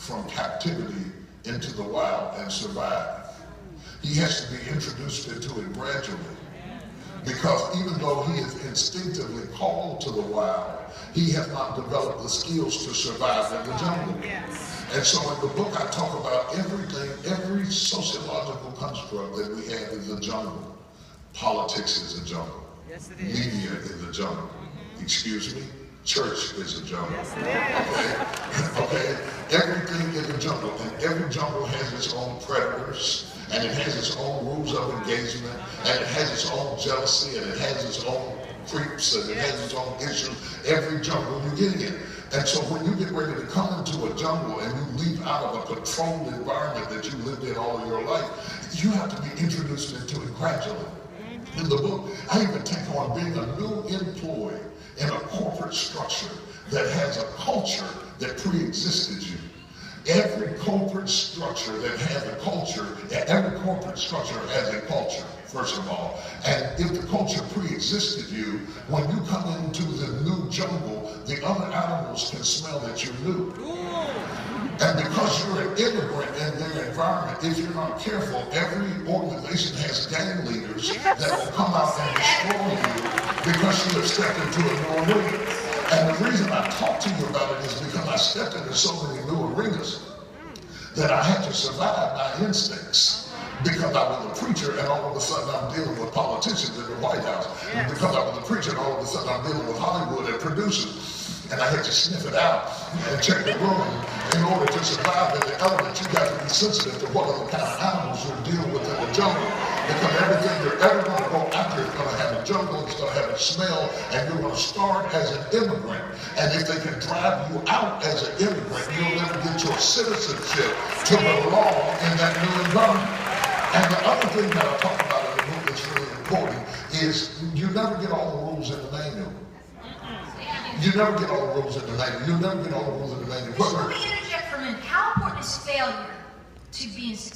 from captivity into the wild and survive. He has to be introduced into it gradually. Because even though he is instinctively called to the wild, he has not developed the skills to survive in the jungle. And so in the book I talk about everything, every sociological construct that we have is a jungle. Politics is a jungle. Yes, it is. Media is a jungle. Excuse me? Church is a jungle. Yes, it is. Okay? Everything is a jungle, and every jungle has its own predators, and it has its own rules of engagement, and it has its own jealousy, and it has its own creeps, and it has its own issues. Every jungle you get in. And so when you get ready to come into a jungle and you leave out of a controlled environment that you lived in all of your life, you have to be introduced into it gradually. In the book, I even take on being a new employee in a corporate structure that has a culture that pre-existed you. Every corporate structure that has a culture, every corporate structure has a culture, first of all. And if the culture pre-existed you, when you come into the new jungle, the other animals can smell that you're new. And because you're an immigrant in their environment, if you're not careful, every organization has gang leaders that will come out and destroy you because you have stepped into a new arena. And the reason I talk to you about it is because I stepped into so many new arenas that I had to survive my instincts. Because I was a preacher and all of a sudden I'm dealing with politicians in the White House. And because I was a preacher and all of a sudden I'm dealing with Hollywood and producers. And I had to sniff it out and check the room. In order to survive in the element, you got to be sensitive to what other kind of animals you're dealing with in the jungle. Because everything you're ever going to go after is going to have a jungle, it's going to have a smell, and you're going to start as an immigrant. And if they can drive you out as an immigrant, you'll never get your citizenship to belong in that new environment. And the other thing that I talk about in the book that's really important is you never get all the rules in the manual. You never get all the rules in the manual. You never get all the rules in the manual. Let me interject for a minute. How important is failure to being successful?